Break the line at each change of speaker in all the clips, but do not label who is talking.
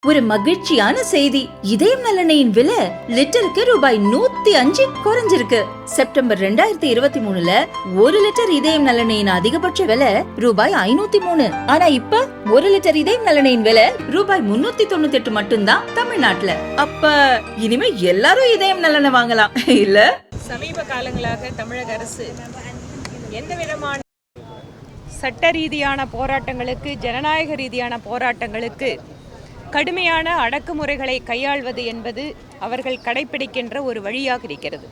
ஒரு மகிழ்ச்சியான செய்தி. இதயம் நல்லெண்ணெயின் விலை லிட்டருக்கு ரூபாய் 105 குறைஞ்சிருக்கு. செப்டம்பர் 2023ல 1 லிட்டர் இதயம் நல்லெண்ணெயின் அதிகபட்ச விலை ரூபாய் 503. ஆனா இப்ப 1 லிட்டர் இதயம் நல்லெண்ணெயின் விலை ரூபாய் 398 மட்டும்தான் தமிழ்நாட்டுல. அப்ப இனிமே எல்லாரும் இதயம் நல்லெண்ணெய் வாங்கலாம் இல்ல?
சமீப காலங்களாக தமிழக அரசு எந்த விதமான சட்ட ரீதியான போராட்டங்களுக்கு, ஜனநாயக ரீதியான போராட்டங்களுக்கு கடுமையான அடக்குமுறைகளை கையாள்வது என்பது அவர்கள் கடைபிடிக்கின்ற ஒரு வழியாக இருக்கிறது.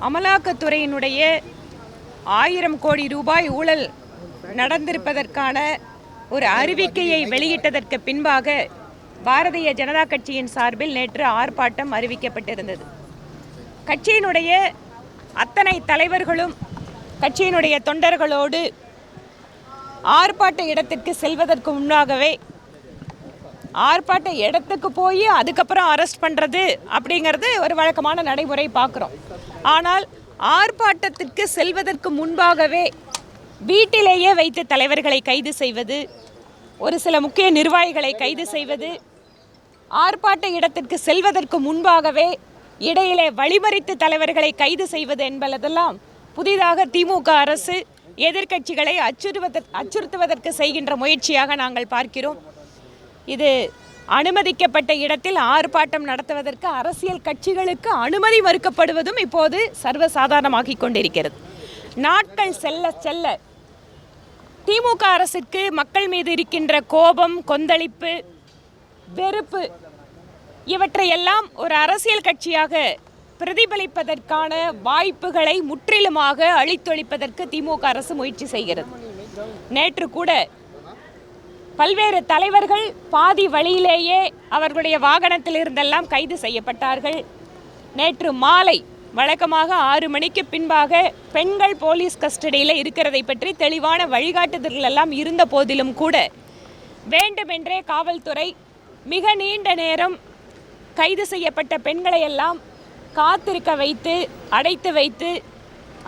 அமலாக்கத்துறையினுடைய 1000 கோடி ரூபாய் ஊழல் நடந்திருப்பதற்கான ஒரு அறிவிக்கையை வெளியிட்டதற்கு பின்பாக பாரதிய ஜனதா கட்சியின் சார்பில் நேற்று ஆர்ப்பாட்டம் அறிவிக்கப்பட்டிருந்தது. கட்சியினுடைய அத்தனை தலைவர்களும் கட்சியினுடைய தொண்டர்களோடு ஆர்ப்பாட்ட இடத்திற்கு செல்வதற்கு முன்னாகவே ஆர்ப்பாட்ட இடத்துக்கு போய் அதுக்கப்புறம் அரெஸ்ட் பண்ணுறது அப்படிங்கிறது ஒரு வழக்கமான நடைமுறை பார்க்குறோம். ஆனால் ஆர்ப்பாட்டத்திற்கு செல்வதற்கு முன்பாகவே வீட்டிலேயே வைத்து தலைவர்களை கைது செய்வது, ஒரு சில முக்கிய நிர்வாகிகளை கைது செய்வது, ஆர்ப்பாட்ட இடத்திற்கு செல்வதற்கு முன்பாகவே இடையிலே வழிமறித்து தலைவர்களை கைது செய்வது என்பதெல்லாம் புதிதாக திமுக அரசு எதிர்க்கட்சிகளை அச்சுறுத்துவதற்கு செய்கின்ற முயற்சியாக நாங்கள் பார்க்கிறோம். இது அனுமதிக்கப்பட்ட இடத்தில் ஆர்ப்பாட்டம் நடத்துவதற்கு அரசியல் கட்சிகளுக்கு அனுமதி மறுக்கப்படுவதும் இப்போது சர்வசாதாரணமாகி கொண்டிருக்கிறது. நாட்கள் செல்ல செல்ல திமுக அரசுக்கு மக்கள் மீது இருக்கின்ற கோபம், கொந்தளிப்பு, வெறுப்பு இவற்றையெல்லாம் ஒரு அரசியல் கட்சியாக பிரதிபலிப்பதற்கான வாய்ப்புகளை முற்றிலுமாக அழித்தொழிப்பதற்கு திமுக அரசு முயற்சி செய்கிறது. நேற்று கூட பல்வேறு தலைவர்கள் பாதி வழியிலேயே அவர்களுடைய வாகனத்தில் இருந்தெல்லாம் கைது செய்யப்பட்டார்கள். நேற்று மாலை வழக்கமாக 6 மணிக்கு பின்பாக பெண்கள் போலீஸ் கஸ்டடியில் இருக்கிறதை பற்றி தெளிவான வழிகாட்டுதல்கள் எல்லாம் இருந்த போதிலும் கூட வேண்டுமென்றே காவல்துறை மிக நீண்ட நேரம் கைது செய்யப்பட்ட பெண்களை எல்லாம் காத்திருக்க வைத்து, அடைத்து வைத்து,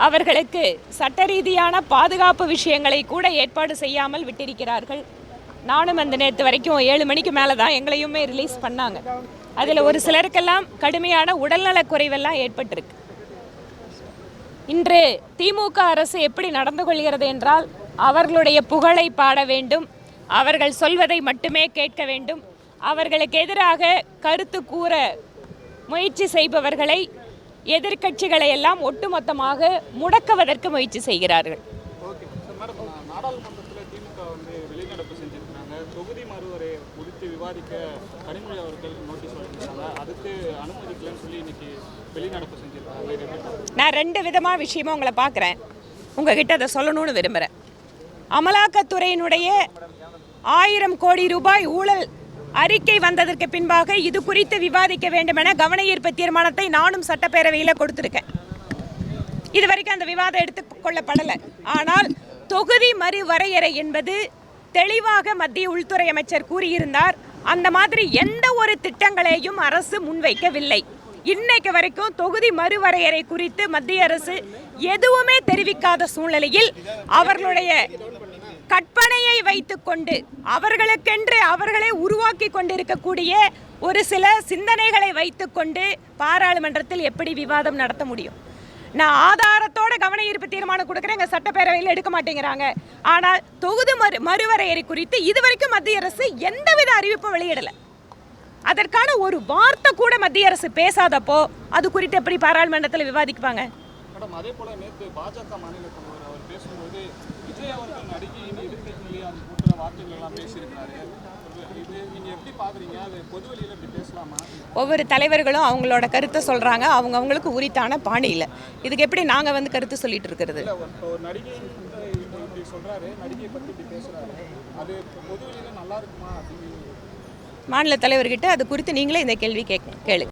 அவர்களுக்கு சட்ட ரீதியான பாதுகாப்பு விஷயங்களை கூட ஏற்பாடு செய்யாமல் விட்டிருக்கிறார்கள். நானும் அந்த நேற்று வரைக்கும் 7 மணிக்கு மேலே தான் எங்களையுமே ரிலீஸ் பண்ணாங்க. அதில் ஒரு சிலருக்கெல்லாம் கடுமையான உடல்நலக் குறைவெல்லாம் ஏற்பட்டிருக்கு. இன்று திமுக அரசு எப்படி நடந்து கொள்கிறது என்றால், அவர்களுடைய புகழை பாட வேண்டும், அவர்கள் சொல்வதை மட்டுமே கேட்க வேண்டும், அவர்களுக்கு எதிராக கருத்து கூற முயற்சி செய்பவர்களை, எதிர்க்கட்சிகளை எல்லாம் ஒட்டுமொத்தமாக முடக்குவதற்கு முயற்சி செய்கிறார்கள்.
நாடாளுமன்றத்தில் திமுக வெளிநடப்பு செஞ்சிருக்காங்க. தொகுதி மறுவரை குறித்து விவாதிக்க கனிமொழி அவர்கள் நோட்டீஸ் வழங்கியிருக்காங்க. அதுக்கு அனுமதிக்கலன்னு சொல்லி இன்னைக்கு வெளிநடப்பு செஞ்சிருக்காங்க.
நான் 2 விதமான விஷயமா உங்களை பார்க்குறேன், உங்ககிட்ட அதை சொல்லணும்னு விரும்புகிறேன். அமலாக்கத்துறையினுடைய 1000 கோடி ரூபாய் ஊழல் அறிக்கை வந்ததற்கு பின்பாக இது குறித்து விவாதிக்க வேண்டும் என கவன ஈர்ப்பு தீர்மானத்தை நானும் சட்டப்பேரவையில் கொடுத்திருக்கேன். இதுவரைக்கும் அந்த விவாதம் எடுத்துக்கொள்ளப்படலை. ஆனால் தொகுதி மறுவரையறை என்பது தெளிவாக மத்திய உள்துறை அமைச்சர் கூறியிருந்தார். அந்த மாதிரி எந்த ஒரு திட்டங்களையும் அரசு முன்வைக்கவில்லை. இன்னைக்கு வரைக்கும் தொகுதி மறுவரையறை குறித்து மத்திய அரசு எதுவுமே தெரிவிக்காத சூழ்நிலையில் அவர்களுடைய கற்பனையை வைத்துக்கொண்டு அவர்களுக்கென்று அவர்களே உருவாக்கி கொண்டிருக்கக்கூடிய ஒரு சில சிந்தனைகளை வைத்துக்கொண்டு பாராளுமன்றத்தில் எப்படி விவாதம் நடத்த முடியும்? நான் ஆதாரத்தோட கவன ஈர்ப்பு தீர்மானம் கொடுக்குறேன், எங்கள் சட்டப்பேரவையில் எடுக்க மாட்டேங்கிறாங்க. ஆனால் தொகுதி மறுவரையறை குறித்து இதுவரைக்கும் மத்திய அரசு எந்தவித அறிவிப்பும் வெளியிடலை. அதற்கான ஒரு வார்த்தை கூட மத்திய அரசு பேசாதப்போ அது குறித்து எப்படி பாராளுமன்றத்தில் விவாதிப்பாங்க?
மேடம், அதே போல நேற்று பாஜக மாநில தலைவர் அவர் பேசும்போது விஜய் அவர்கள் நடிகையின் எதிர்க்கட்சியிலேயே அது கூட்டுற வார்த்தைகள் எல்லாம் பேசியிருக்கிறாரு. இது நீங்கள் எப்படி பார்க்குறீங்க? அது பொதுவெளியில் இப்படி பேசலாமா?
ஒவ்வொரு தலைவர்களும் அவங்களோட கருத்தை சொல்கிறாங்க, அவங்களுக்கு உரித்தான பாணியில். இதுக்கு எப்படி நாங்கள் கருத்து சொல்லிட்டு இருக்கிறது?
ஒரு நடிகை இப்படி சொல்கிறாரு, நடிகையை பற்றி இப்படி பேசுகிறாரு, அது பொதுவெளியில் நல்லா இருக்குமா அப்படின்னு
மாநில தலைவர்கிட்ட அது குறித்து நீங்களே இந்த கேள்வி கேளுங்க.